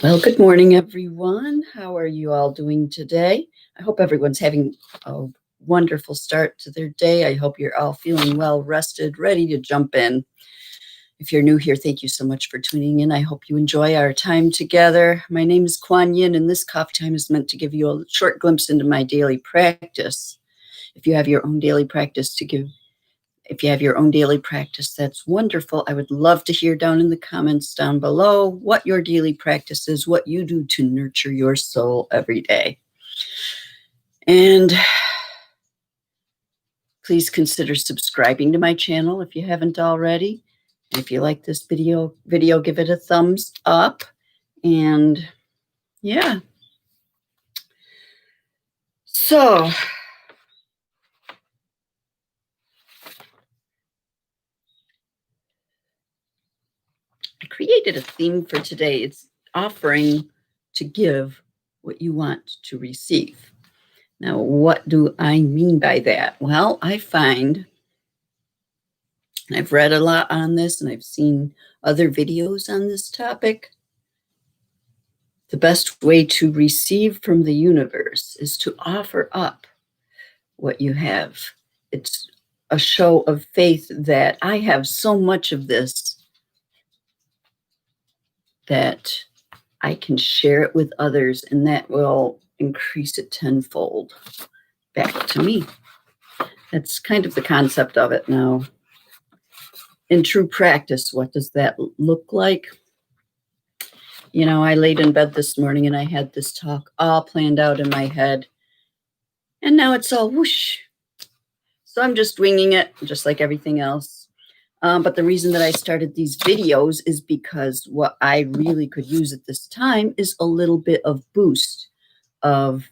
Well, good morning, everyone. How are you all doing today? I hope everyone's having a wonderful start to their day. I hope you're all feeling well rested, ready to jump in. If you're new here, thank you so much for tuning in. I hope you enjoy our time together. My name is KuanYin, and this coffee time is meant to give you a short glimpse into my daily practice. If you have your own daily practice to give, If you have your own daily practice, that's wonderful. I would love to hear down in the comments down below what your daily practice is, what you do to nurture your soul every day. And please consider subscribing to my channel if you haven't already. And if you like this video, give it a thumbs up. And yeah. So I created a theme for today. It's offering to give what you want to receive. Now, what do I mean by that? Well, I find, and I've read a lot on this and I've seen other videos on this topic, the best way to receive from the universe is to offer up what you have. It's a show of faith that I have so much of this that I can share it with others, and that will increase it tenfold back to me. That's kind of the concept of it now. In true practice, what does that look like? You know, I laid in bed this morning and I had this talk all planned out in my head, and now it's all whoosh. So I'm just winging it, just like everything else. But the reason that I started these videos is because what I really could use at this time is a little bit of boost of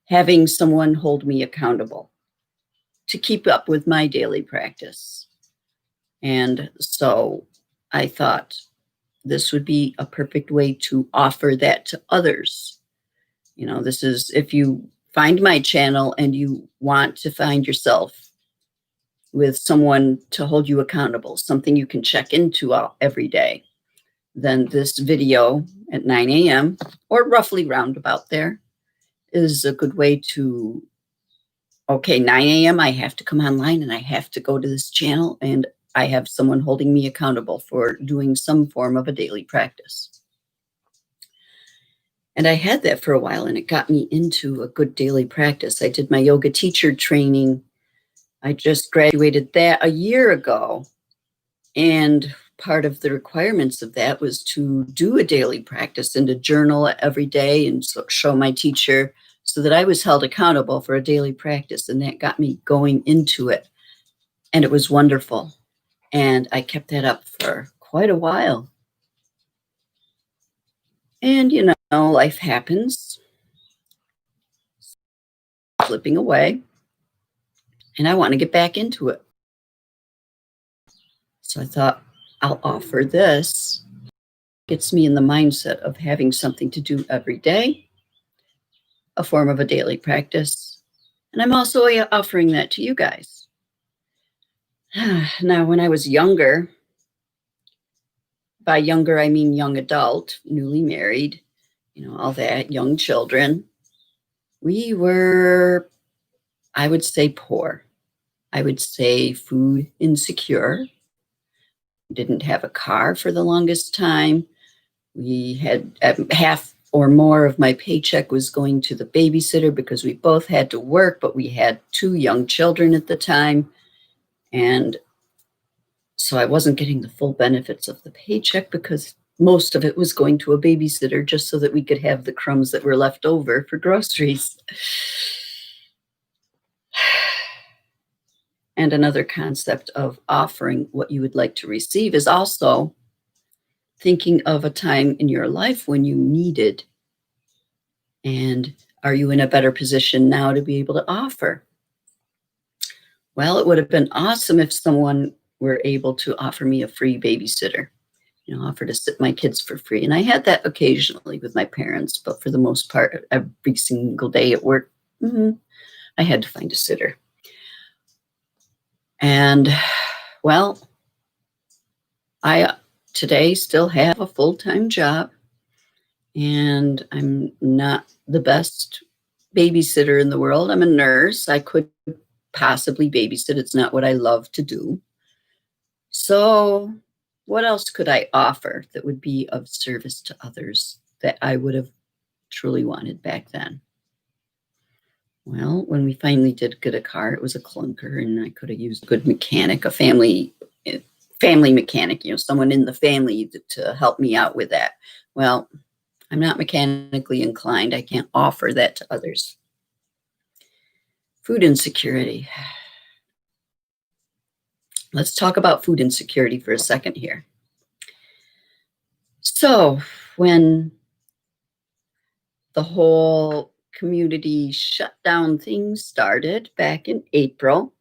having someone hold me accountable to keep up with my daily practice. And so I thought this would be a perfect way to offer that to others. You know, this is, if you find my channel and you want to find yourself with someone to hold you accountable, something you can check into every day, then this video at 9 a.m. or roughly roundabout there is a good way to, okay, 9 a.m. I have to come online and I have to go to this channel, and I have someone holding me accountable for doing some form of a daily practice. And I had that for a while, and it got me into a good daily practice. I did my yoga teacher training. I just graduated that a year ago. And part of the requirements of that was to do a daily practice and to journal every day and show my teacher, so that I was held accountable for a daily practice. And that got me going into it. And it was wonderful. And I kept that up for quite a while. And, you know, life happens, slipping away, and I want to get back into it. So I thought, I'll offer this. Gets me in the mindset of having something to do every day, a form of a daily practice. And I'm also offering that to you guys. Now, when I was younger, by younger, I mean young adult, newly married, you know, all that, young children, we were, I would say, poor. I would say food insecure. Didn't have a car for the longest time. We had half or more of my paycheck was going to the babysitter because we both had to work, but we had 2 young children at the time. And so I wasn't getting the full benefits of the paycheck because most of it was going to a babysitter just so that we could have the crumbs that were left over for groceries. And another concept of offering what you would like to receive is also thinking of a time in your life when you needed, and are you in a better position now to be able to offer? Well, it would have been awesome if someone were able to offer me a free babysitter, you know, offer to sit my kids for free. And I had that occasionally with my parents, but for the most part, every single day at work, I had to find a sitter. And well, I today still have a full-time job, and I'm not the best babysitter in the world. I'm a nurse. I could possibly babysit. It's not what I love to do. So, what else could I offer that would be of service to others that I would have truly wanted back then? Well, when we finally did get a car, it was a clunker, and I could have used a good mechanic, a family mechanic, someone in the family to help me out with that. Well, I'm not mechanically inclined. I can't offer that to others. Food insecurity. Let's talk about food insecurity for a second here. So, when the whole community shutdown thing started back in April,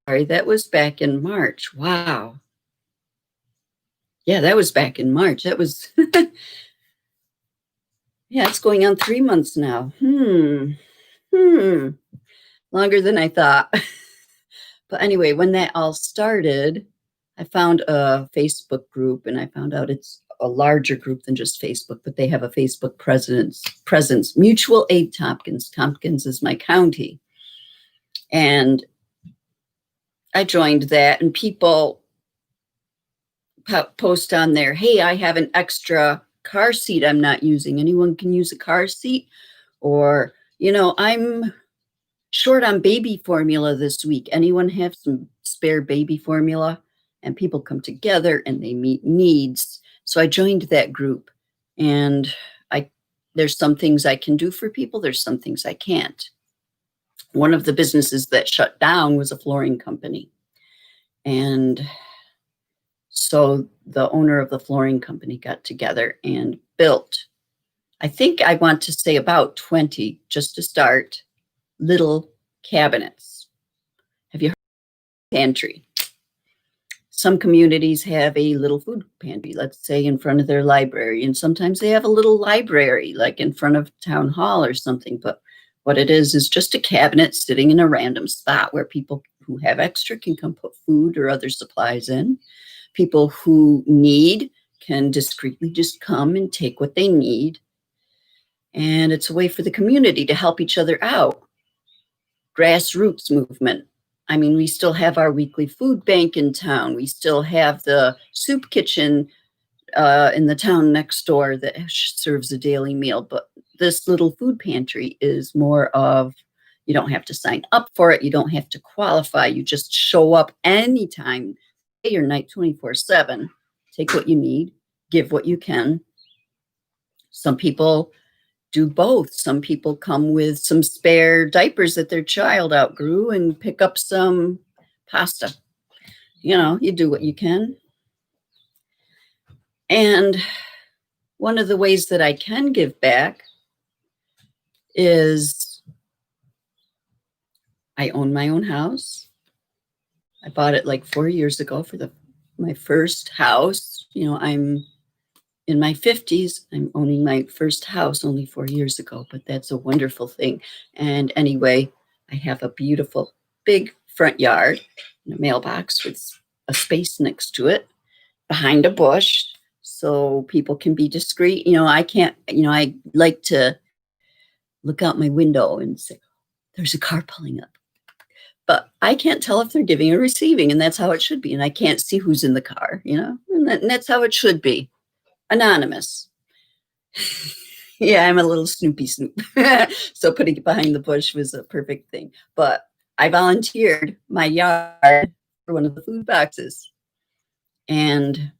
sorry, that was back in March. Wow. Yeah, that was back in March. That was, yeah, it's going on 3 months now. Longer than I thought. But anyway, when that all started, I found a Facebook group, and I found out it's a larger group than just Facebook, but they have a Facebook presence, Mutual Aid Tompkins. Tompkins is my county. And I joined that, and people post on there, hey, I have an extra car seat I'm not using. Anyone can use a car seat? Or, I'm short on baby formula this week. Anyone have some spare baby formula? And people come together and they meet needs. So I joined that group, and there's some things I can do for people. There's some things I can't. One of the businesses that shut down was a flooring company. And so the owner of the flooring company got together and built, I think I want to say about 20, just to start, little cabinets. Have you heard of pantry? Some communities have a little food pantry, let's say in front of their library. And sometimes they have a little library, like in front of town hall or something. But what it is just a cabinet sitting in a random spot where people who have extra can come put food or other supplies in. People who need can discreetly just come and take what they need. And it's a way for the community to help each other out. Grassroots movement. I mean, we still have our weekly food bank in town. We still have the soup kitchen in the town next door that serves a daily meal. But this little food pantry is more of, you don't have to sign up for it. You don't have to qualify. You just show up anytime, day or night, 24/7. Take what you need, give what you can. Some people do both. Some people come with some spare diapers that their child outgrew and pick up some pasta. You do what you can. And one of the ways that I can give back is I own my own house. I bought it like 4 years ago for my first house. I'm in my 50s. I'm owning my first house only 4 years ago, but that's a wonderful thing. And anyway, I have a beautiful big front yard and a mailbox with a space next to it behind a bush so people can be discreet. I like to look out my window and say, there's a car pulling up. But I can't tell if they're giving or receiving, and that's how it should be. And I can't see who's in the car, and that's how it should be. Anonymous. Yeah, I'm a little Snoopy Snoop. So putting it behind the bush was a perfect thing. But I volunteered my yard for one of the food boxes. And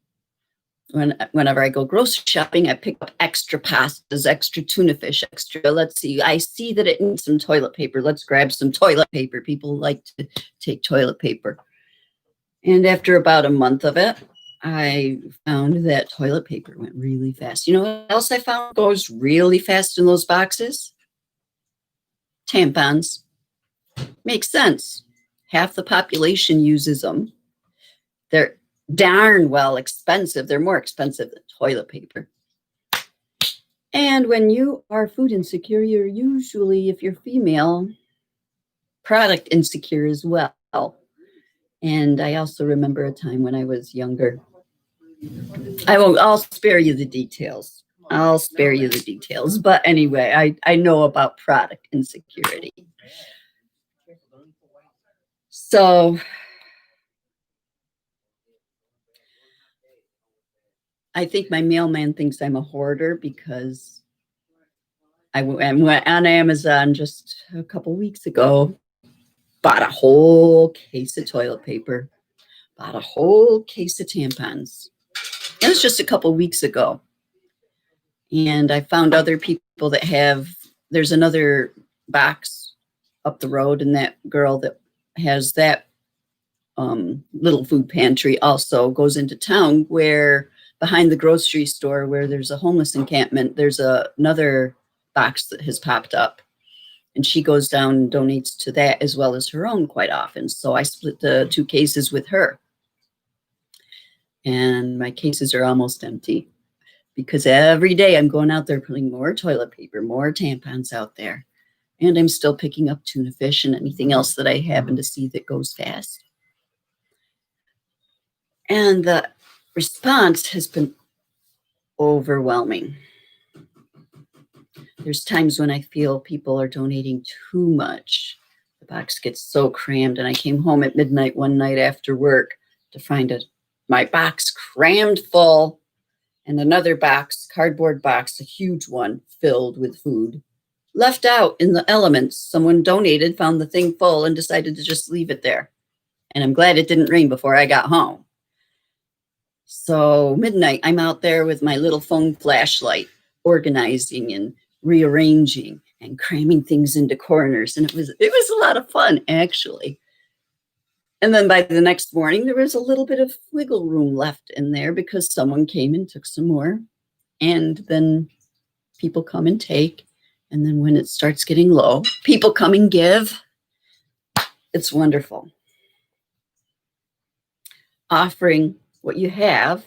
whenever I go grocery shopping, I pick up extra pastas, extra tuna fish, let's see, I see that it needs some toilet paper. Let's grab some toilet paper. People like to take toilet paper. And after about a month of it, I found that toilet paper went really fast. You know what else I found goes really fast in those boxes? Tampons. Makes sense. Half the population uses them. They're darn well expensive. They're more expensive than toilet paper. And when you are food insecure, you're usually, if you're female, product insecure as well. And I also remember a time when I was younger. I'll spare you the details. I'll spare you the details. But anyway, I know about product insecurity. So I think my mailman thinks I'm a hoarder because I went on Amazon just a couple weeks ago, bought a whole case of toilet paper, bought a whole case of tampons. It was just a couple weeks ago. And I found other people that have, there's another box up the road, and that girl that has that little food pantry also goes into town where behind the grocery store where there's a homeless encampment, there's another box that has popped up. And she goes down and donates to that as well as her own quite often. So I split the 2 cases with her. And my cases are almost empty because every day I'm going out there putting more toilet paper, more tampons out there. And I'm still picking up tuna fish and anything else that I happen to see that goes fast. And the response has been overwhelming. There's times when I feel people are donating too much. The box gets so crammed, and I came home at midnight one night after work to find my box crammed full and another box, cardboard box, a huge one, filled with food. Left out in the elements. Someone donated, found the thing full, and decided to just leave it there. And I'm glad it didn't rain before I got home. So midnight, I'm out there with my little phone flashlight, organizing and rearranging and cramming things into corners. And it was a lot of fun, actually. And then by the next morning, there was a little bit of wiggle room left in there because someone came and took some more. And then people come and take. And then when it starts getting low, people come and give. It's wonderful. Offering what you have.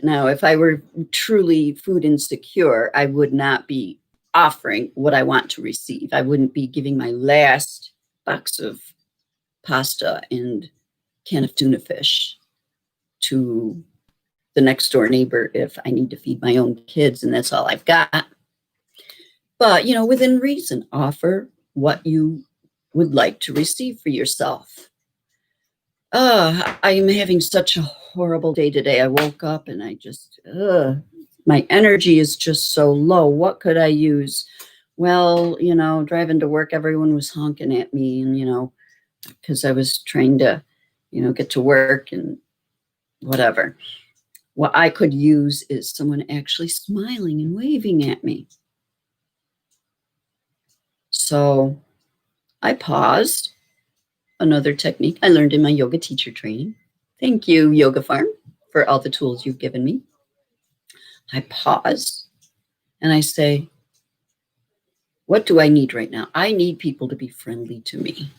Now, if I were truly food insecure, I would not be offering what I want to receive. I wouldn't be giving my last box of pasta and can of tuna fish to the next door neighbor if I need to feed my own kids and that's all I've got. But, within reason, offer what you would like to receive for yourself. I'm having such a horrible day today. I woke up and I just, my energy is just so low. What could I use? Well, driving to work, everyone was honking at me and, because I was trying to, get to work and whatever. What I could use is someone actually smiling and waving at me. So I paused. Another technique I learned in my yoga teacher training. Thank you, Yoga Farm, for all the tools you've given me. I pause and I say, what do I need right now? I need people to be friendly to me.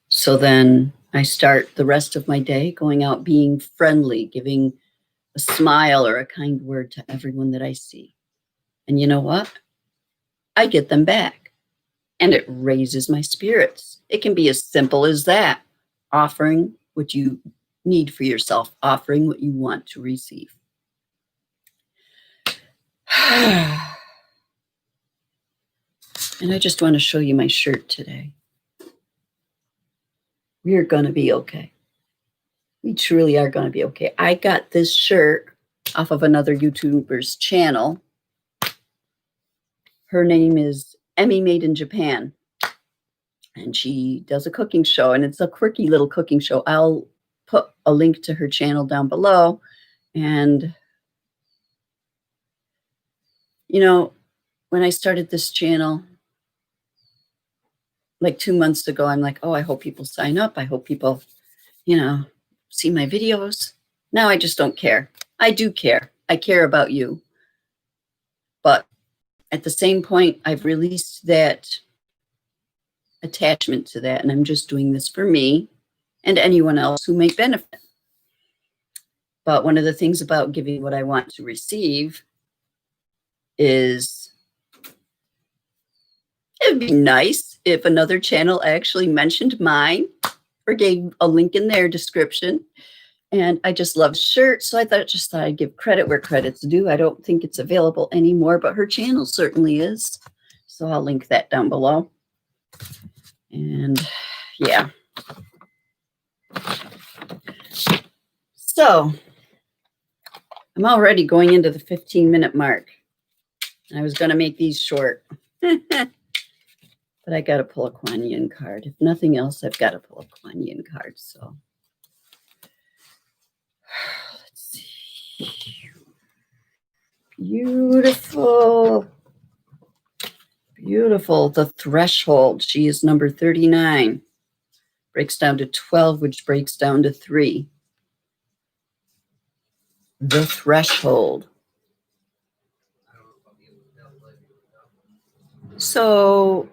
So then I start the rest of my day going out being friendly, giving a smile or a kind word to everyone that I see. And you know what? I get them back. And it raises my spirits. It can be as simple as that. Offering what you need for yourself, offering what you want to receive. And I just want to show you my shirt today. We are going to be okay. We truly are going to be okay. I got this shirt off of another YouTuber's channel. Her name is Emmy Made in Japan. And she does a cooking show, and it's a quirky little cooking show. I'll put a link to her channel down below. And, when I started this channel, like 2 months ago, I'm like, oh, I hope people sign up. I hope people, see my videos. Now I just don't care. I do care. I care about you. But at the same point, I've released that attachment to that, and I'm just doing this for me and anyone else who may benefit. But one of the things about giving what I want to receive is it would be nice if another channel actually mentioned mine or gave a link in their description. And I just love shirt, so I thought I'd give credit where credit's due. I don't think it's available anymore, but her channel certainly is. So I'll link that down below. And yeah. So I'm already going into the 15-minute mark. I was going to make these short. But I got to pull a KuanYin card. If nothing else, I've got to pull a KuanYin card. So let's see. Beautiful. Beautiful. The threshold. She is number 39. Breaks down to 12, which breaks down to 3. The threshold. So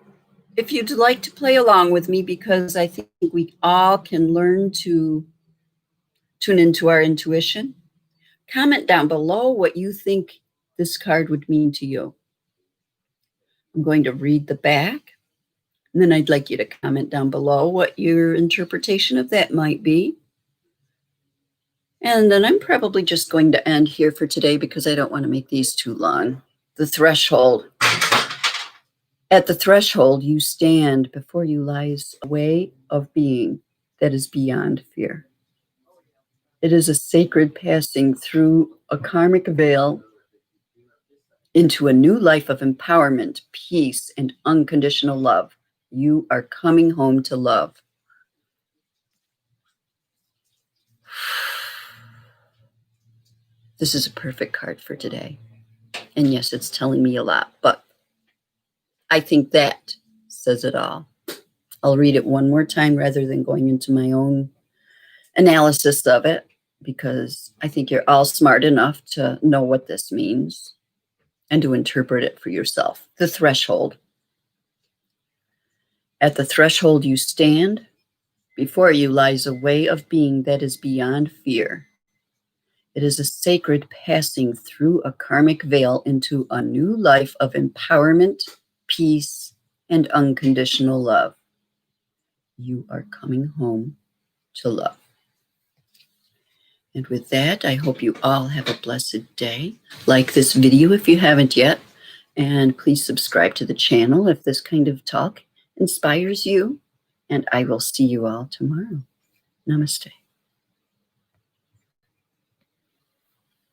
if you'd like to play along with me, because I think we all can learn to tune into our intuition, comment down below what you think this card would mean to you. I'm going to read the back, and then I'd like you to comment down below what your interpretation of that might be. And then I'm probably just going to end here for today because I don't want to make these too long. The threshold. At the threshold, you stand. Before you lies a way of being that is beyond fear. It is a sacred passing through a karmic veil into a new life of empowerment, peace, and unconditional love. You are coming home to love. This is a perfect card for today. And yes, it's telling me a lot, but I think that says it all. I'll read it one more time rather than going into my own analysis of it, because I think you're all smart enough to know what this means and to interpret it for yourself. The threshold. At the threshold you stand. Before you lies a way of being that is beyond fear. It is a sacred passing through a karmic veil into a new life of empowerment, peace, and unconditional love. You are coming home to love. And with that, I hope you all have a blessed day. Like this video if you haven't yet, and please subscribe to the channel if this kind of talk inspires you. And I will see you all tomorrow. Namaste.